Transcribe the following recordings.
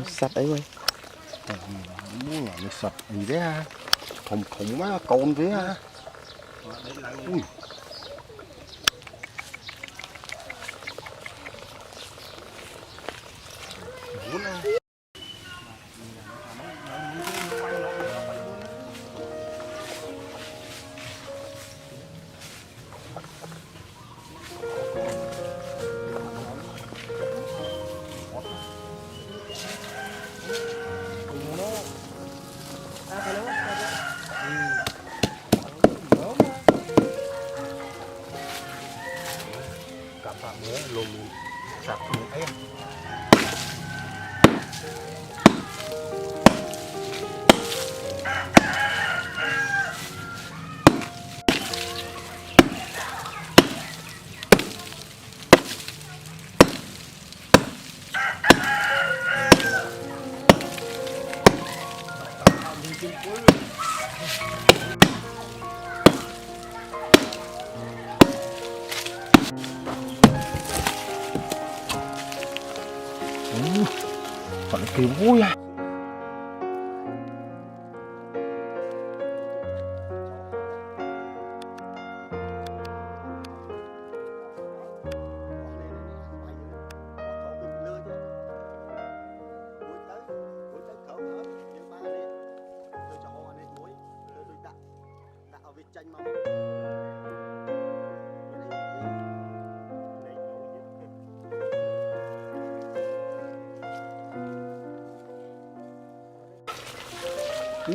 sạch ấy quay. Muốn là nó sạch gì đấy ha. Thùng má con thế ha. Ui. Cặp phạm nữa lùm sạch như thế. Còn cái vui à.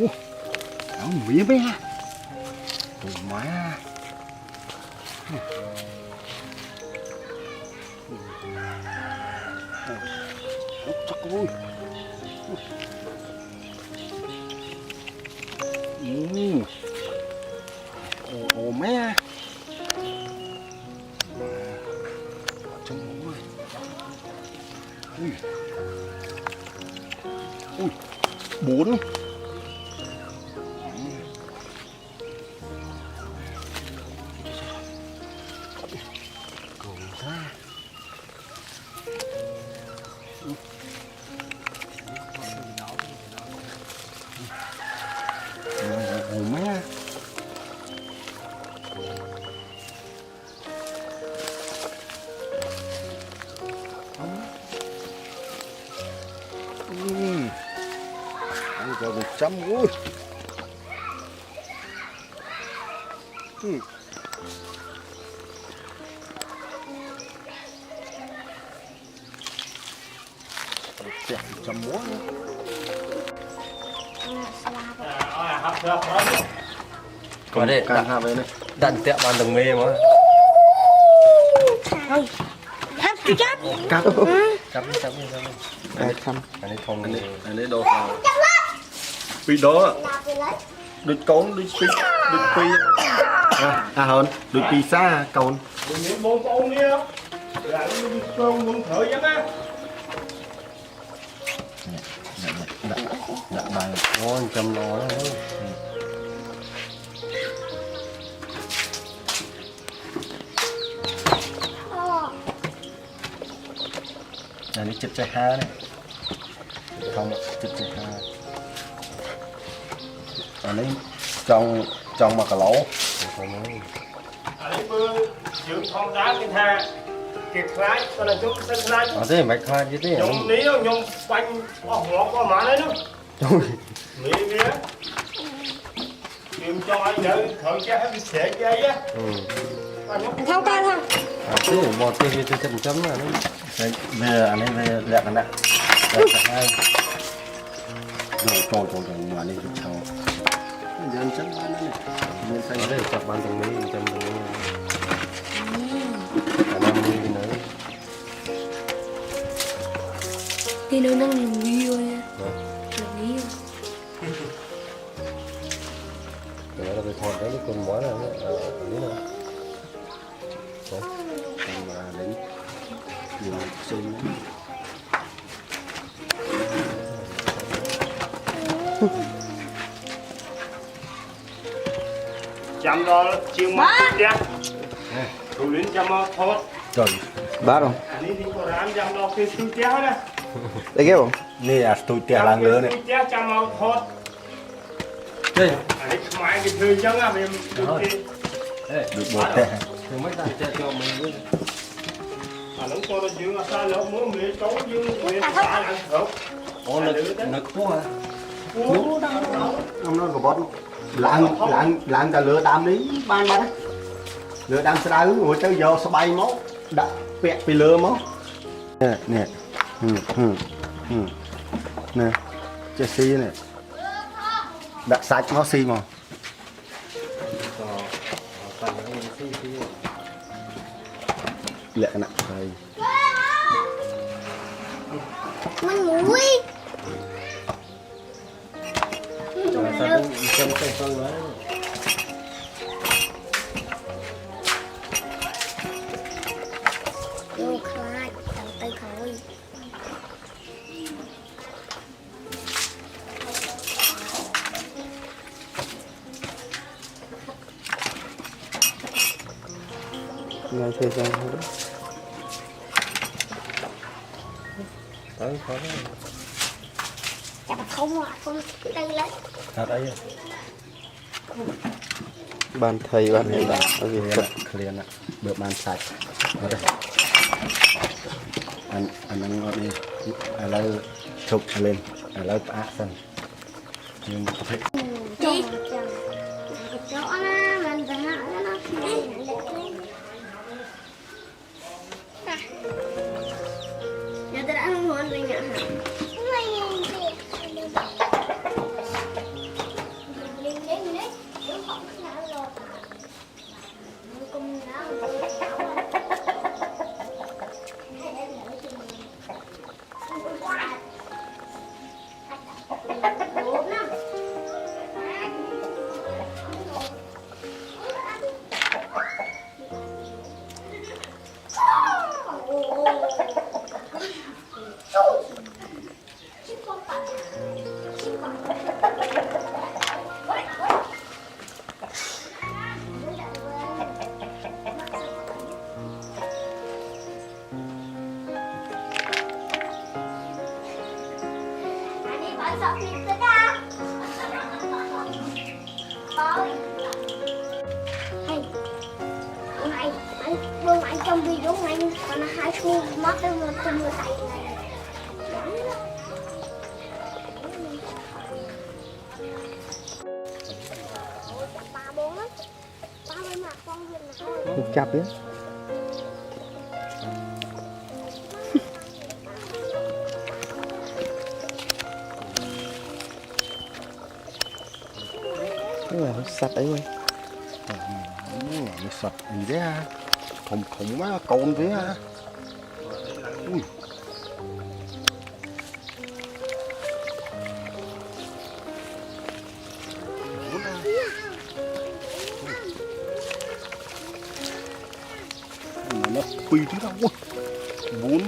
Ủa, miếng bé ha. Ôi má. Chắc ôi. Ồ mẹ. Trong bóng này. Ui. Ui. 4. Ồ má. Ăn cho 100 ui. Đẹp 100 múa nữa. Có đấy, đặn tiệm ăn đồng mê mà. Hấp chứ chắc. Cắt. Chấm. Ai thăm. Anh ấy thông Anh ấy đồ vì đó đứt con đứt pi hơn đứt pi xa con những bốn con đi không là con muốn thở giấc á dạ bài ngon chấm nó này đi chụp trái ha này không chụp trái ha anh ấy trong mà cả lỗ anh bơ dưỡng con đá cái tha kẹt lái con là chúng tên lái thế mạch hoa chứ thế nhung ní nhung quanh ngọt qua má đấy nữa ní kia tìm cho anh đỡ thở cho hết sẽ dây á Thao ta thằng. thế một cái chấm là nó về anh ấy về lẹ anh ạ hai rồi trồi mà lên chụp sau giờ anh chấm bán này nên xanh ở đây chặt ban đồng mê chấm đồng mê cả 50 nữa Thì nó đang lùi rồi nha. Lùi rồi. cái đó là cái thon đấy cái con món này ở đấy nào mà đến nhiều xinh chăm đó chiều mắt nha thủ lĩnh chăm thoát Bát không? anh đi có rán chăm đó cái thứ chéo đó Đây ghép không? Nè à tụi trẻ làng lứa này. Cha cha mau thọt. Đây. Anh ấy mai cái thư chân à mình. Ê, Được bột tè. thì mấy đại tẹo cho mình với. À nó cho nó dương là sao nó muốn mẹ cháu dương mẹ sai ăn không? Ô lực quá. Ông nó bột làng ta lừa đam đi ban mà đấy. Lừa đam sẽ đá ngồi tới giờ sẽ bay máu. Đã vẹt bị lừa máu. Nè. Nè. Chơi xi này. Đã sạch nó xi mà. Lẹ nè đây. Mình mũi. Vô khai, tao tay khỏi. Ngày thời gian thôi đó. Tới khó đó. Chả không à, không đây lấy. Thật đấy. Bàn thầy bạn đã có gì Clear clear nè. Được bàn sạch. Ở đây. Anh ăn ngon đi. Anh lấy chụp lên. Anh lấy bát xong. Nhưng phải Đi. Chỗ nó mình phải hạ nó giờ tôi đã không muốn mình ạ hả? Anh trong video này còn là 2 xu mất tới một trăm người tay này. Ba bốn á, ba mươi mặt con gì mà Không chập á. Cái là sạch ấy quay. nó sạch gì thế ha. Khủng quá con thế ha. Ui. Nó quy thế đâu. Vốn